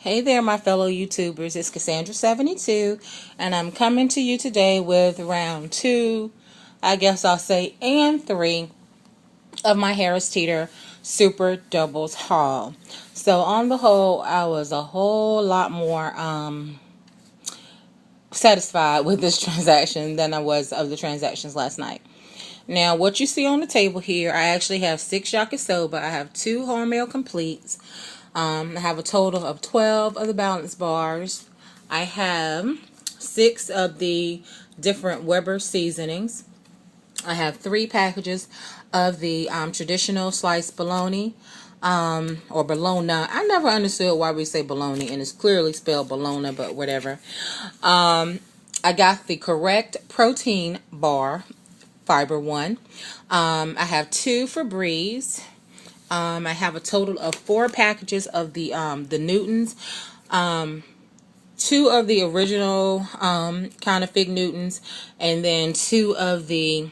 Hey there, my fellow YouTubers. It's Cassandra72, and I'm coming to you today with round two, I guess I'll say, and three of my Harris Teeter Super Doubles haul. So on the whole, I was a whole lot more satisfied with this transaction than I was of the transactions last night. Now, what you see on the table here, I actually have 6 yakisoba. I have 2 Hormel Completes. I have a total of 12 of the balance bars. I have 6 of the different Weber seasonings. I have 3 packages of the traditional sliced bologna, or bologna. I never understood why we say bologna, and it's clearly spelled bologna, but whatever. I got the correct protein bar, Fiber One. I have 2 Febreze. I have a total of 4 packages of the Newtons, 2 of the original kind of Fig Newtons, and then 2 of the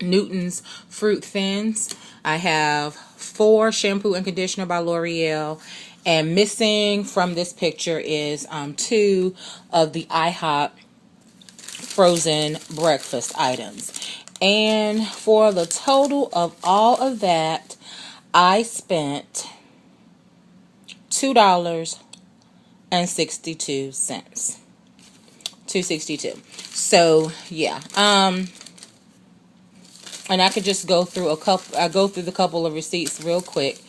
Newtons Fruit Thins. I have 4 shampoo and conditioner by L'Oreal, and missing from this picture is 2 of the IHOP frozen breakfast items. And for the total of all of that, I spent $2.62. $2.62. So yeah. And I could just go through the couple of receipts real quick.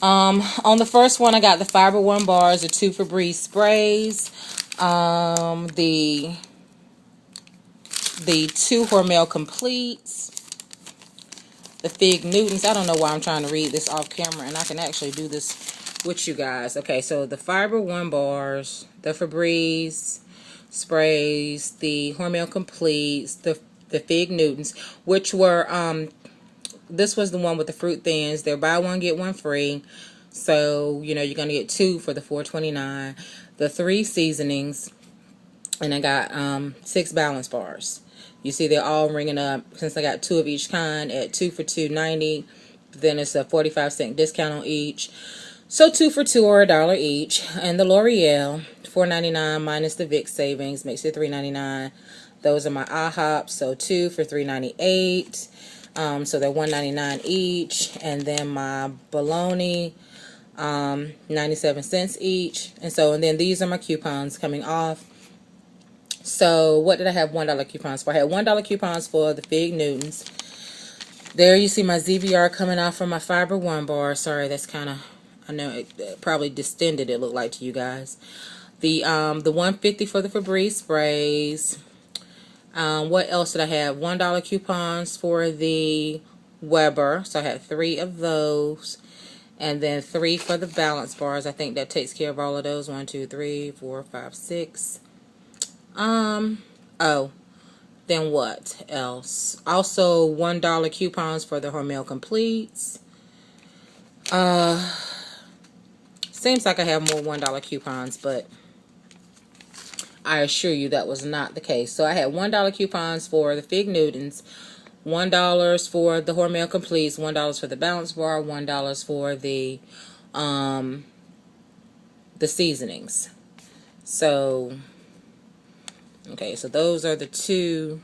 On the first one, I got the Fiber One bars, the 2 Febreze sprays, the 2 Hormel Completes, the Fig Newtons. I don't know why I'm trying to read this off camera, and I can actually do this with you guys. Okay, so the Fiber One bars, the Febreze sprays, the Hormel Completes, the Fig Newtons, which were this was the one with the Fruit Thins. They're buy one get one free, so you know you're gonna get 2 for the $4.29. The 3 seasonings, and I got 6 balance bars. You see they're all ringing up, since I got 2 of each kind at 2 for $2.90. Then it's a 45-cent discount on each, so 2 for $2 or $1 each. And the L'Oreal, $4.99 minus the Vic savings makes it $3.99. Those are my IHOP, so 2 for $3.98. So they're $1.99 each. And then my bologna, 97 cents each. And then these are my coupons coming off. So what did I have $1 coupons for? I had $1 coupons for the Fig Newtons. There you see my ZVR coming off from my Fiber One bar. Sorry, that's kind of, I know it probably distended, it looked like to you guys. The $1.50 for the Febreze sprays. What else did I have? $1 coupons for the Weber. So I had 3 of those. And then 3 for the balance bars. I think that takes care of all of those. 1, 2, 3, 4, 5, 6. Oh, then what else? Also $1 coupons for the Hormel Completes. Seems like I have more $1 coupons, but I assure you that was not the case. So I had $1 coupons for the Fig Newtons, $1 for the Hormel Completes, $1 for the balance bar, $1 for the seasonings. So okay, so those are the 2,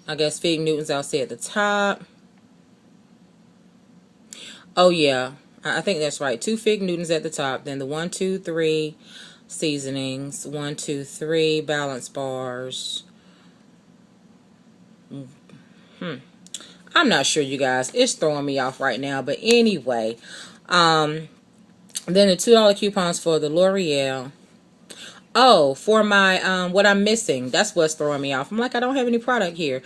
I guess, Fig Newtons I'll say at the top. Oh yeah, I think that's right. 2 Fig Newtons at the top. Then the 1, 2, 3 seasonings. 1, 2, 3 balance bars. I'm not sure, you guys. It's throwing me off right now. But anyway, then the $2 coupons for the L'Oreal. Oh, for my, what I'm missing. That's what's throwing me off. I'm like, I don't have any product here.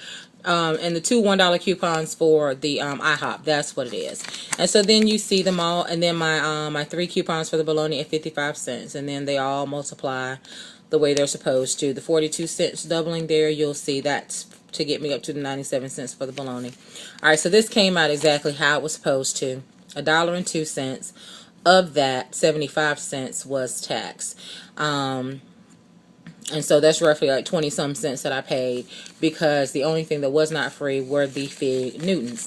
And the 2 $1 coupons for the IHOP. That's what it is. And so then you see them all. And then my 3 coupons for the bologna at 55 cents. And then they all multiply the way they're supposed to. The 42 cents doubling there, you'll see that's to get me up to the 97 cents for the bologna. Alright, so this came out exactly how it was supposed to. $1.02. Of that, 75 cents was tax. And so that's roughly like 20-some cents that I paid, because the only thing that was not free were the Fig Newtons.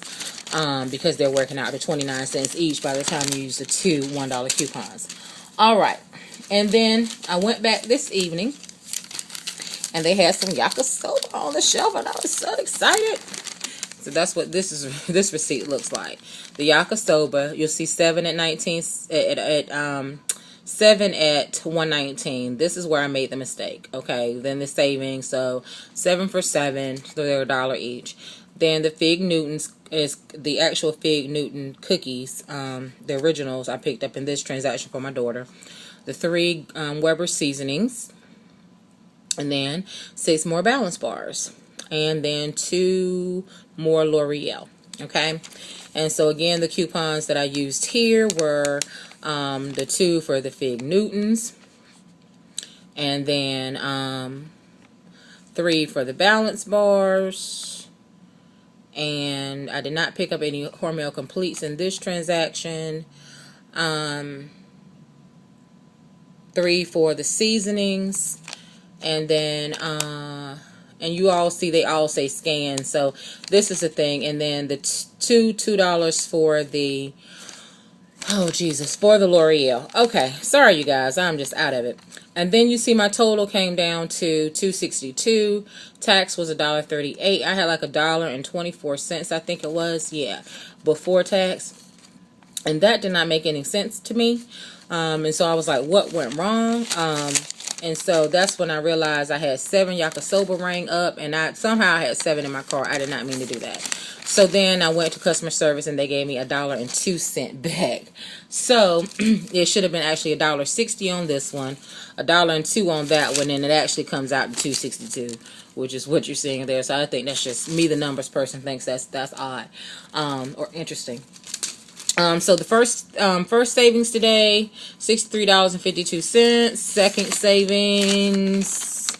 because they're working out to 29 cents each by the time you use the two $1 coupons. All right. And then I went back this evening, and they had some yakisoba on the shelf, and I was so excited. So that's what this receipt looks like. The yakisoba, you'll see 7 at 19 at 7 at 119. This is where I made the mistake. Okay, then the savings, so 7 for 7, so they're $1 each. Then the Fig Newtons is the actual Fig Newton cookies, the originals I picked up in this transaction for my daughter. The 3 Weber seasonings, and then 6 more balance bars, and then 2 more L'Oreal. Okay, and so again, the coupons that I used here were the 2 for the Fig Newtons, and then 3 for the balance bars. And I did not pick up any Hormel Completes in this transaction. 3 for the seasonings, and then and you all see they all say scan, so this is the thing. And then the $2 for the, oh Jesus, for the L'Oreal. Okay, sorry you guys, I'm just out of it. And then you see my total came down to $2.62. Tax was $1.38. I had like $1.24, I think it was, yeah, before tax. And that did not make any sense to me. And so I was like, what went wrong? And so that's when I realized I had 7 yakisoba rang up, and I somehow had 7 in my car. I did not mean to do that. So then I went to customer service, and they gave me $1.02 back. So it should have been actually $1.60 on this one, $1.02 on that one, and it actually comes out to $2.62, which is what you're seeing there. So I think that's just me, the numbers person, thinks that's odd or interesting. So the first savings today, $63.52. Second savings,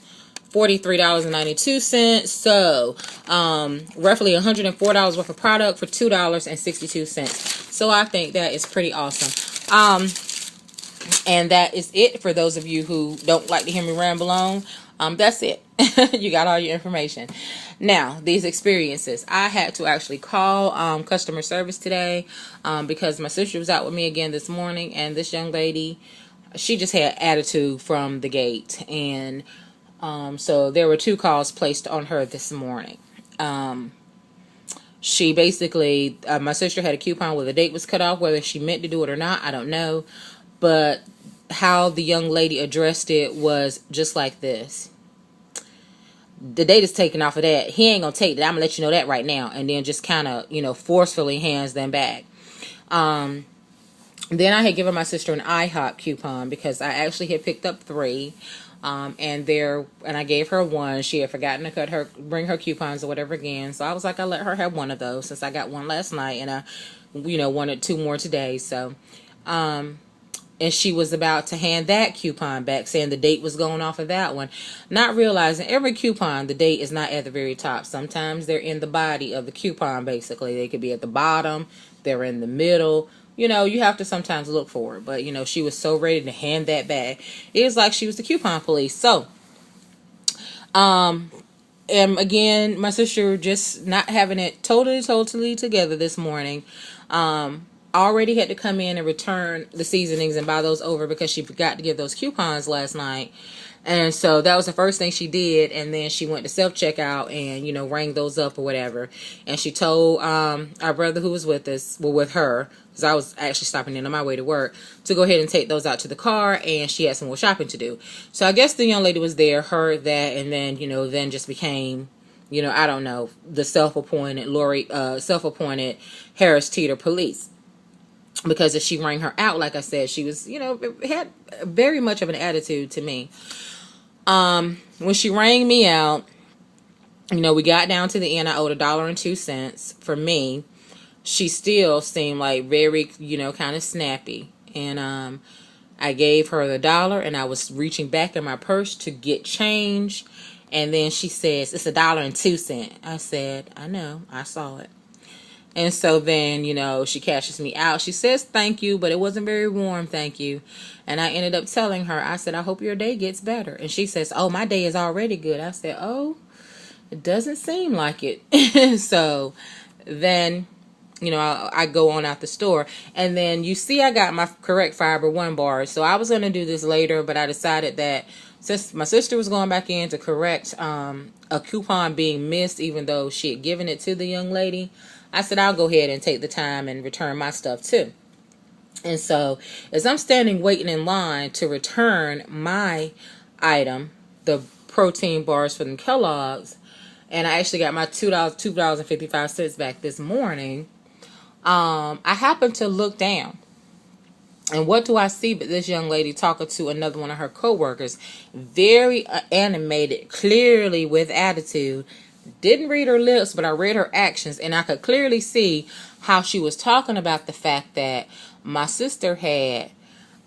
$43.92. So roughly $104 worth of product for $2.62. So I think that is pretty awesome. And that is it for those of you who don't like to hear me ramble on. That's it. You got all your information. Now, these experiences. I had to actually call customer service today because my sister was out with me again this morning, and this young lady, she just had attitude from the gate. And so there were 2 calls placed on her this morning. She basically, my sister had a coupon where the date was cut off. Whether she meant to do it or not, I don't know. But how the young lady addressed it was just like this. The date is taken off of that. He ain't gonna take that. I'm gonna let you know that right now. And then just kind of, forcefully hands them back. Then I had given my sister an IHOP coupon because I actually had picked up 3. And I gave her 1. She had forgotten to bring her coupons or whatever again. So I was like, I let her have 1 of those since I got 1 last night, and I, wanted 2 more today. So, and she was about to hand that coupon back, saying the date was going off of that one, not realizing every coupon, the date is not at the very top. Sometimes they're in the body of the coupon, basically. They could be at the bottom, they're in the middle. You have to sometimes look for it. But, she was so ready to hand that back. It was like she was the coupon police. So, and again, my sister just not having it totally together this morning. Already had to come in and return the seasonings and buy those over because she forgot to give those coupons last night. And so that was the first thing she did. And then she went to self-checkout and, rang those up or whatever. And she told our brother who was with her, because I was actually stopping in on my way to work, to go ahead and take those out to the car. And she had some more shopping to do. So I guess the young lady was there, heard that, and then, then just became, I don't know, the self-appointed Harris Teeter police. Because if she rang her out, like I said, she was, had very much of an attitude to me. When she rang me out, we got down to the end. I owed $1.02 for me. She still seemed like very, kind of snappy. And I gave her the $1, and I was reaching back in my purse to get change. And then she says, it's $1.02. I said, I know, I saw it. And so then, she cashes me out. She says thank you, but it wasn't very warm thank you. And I ended up telling her, I said, I hope your day gets better. And she says, oh, my day is already good. I said, oh, it doesn't seem like it. So then you know, I go on out the store. And then you see I got my correct Fiber One bars. So I was going to do this later, but I decided that since my sister was going back in to correct a coupon being missed, even though she had given it to the young lady, I said I'll go ahead and take the time and return my stuff too. And so as I'm standing waiting in line to return my item, the protein bars from Kellogg's, and I actually got my $2.55 back this morning, I happened to look down. And what do I see but this young lady talking to another one of her coworkers, very animated, clearly with attitude. Didn't read her lips, but I read her actions, and I could clearly see how she was talking about the fact that my sister had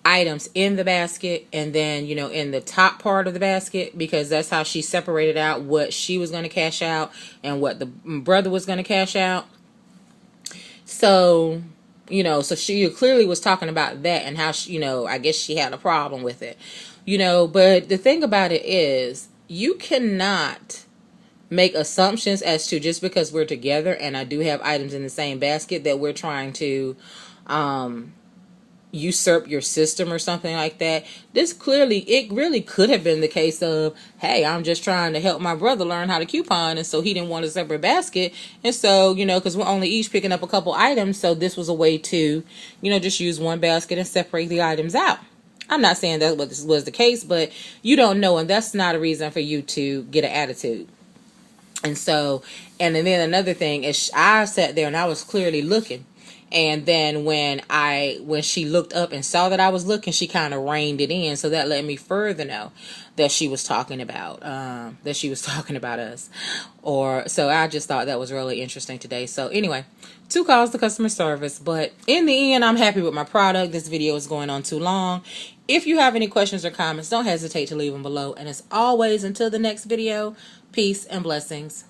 items in the basket, and then, you know, in the top part of the basket, because that's how she separated out what she was going to cash out and what the brother was going to cash out. So, you know, so she clearly was talking about that and how she, you know, I guess she had a problem with it, you know. But the thing about it is, you cannot make assumptions as to just because we're together and I do have items in the same basket that we're trying to usurp your system or something like that. This clearly, it really could have been the case of, hey, I'm just trying to help my brother learn how to coupon, and so he didn't want a separate basket, and so, you know, because we're only each picking up a couple items, so this was a way to, you know, just use one basket and separate the items out. I'm not saying that was the case, but you don't know, and that's not a reason for you to get an attitude. And so, and then another thing is, I sat there and I was clearly looking. And then when she looked up and saw that I was looking, she kind of reined it in. So that let me further know that she was talking about, us. Or, so I just thought that was really interesting today. So anyway, 2 calls to customer service. But in the end, I'm happy with my product. This video is going on too long. If you have any questions or comments, don't hesitate to leave them below. And as always, until the next video, peace and blessings.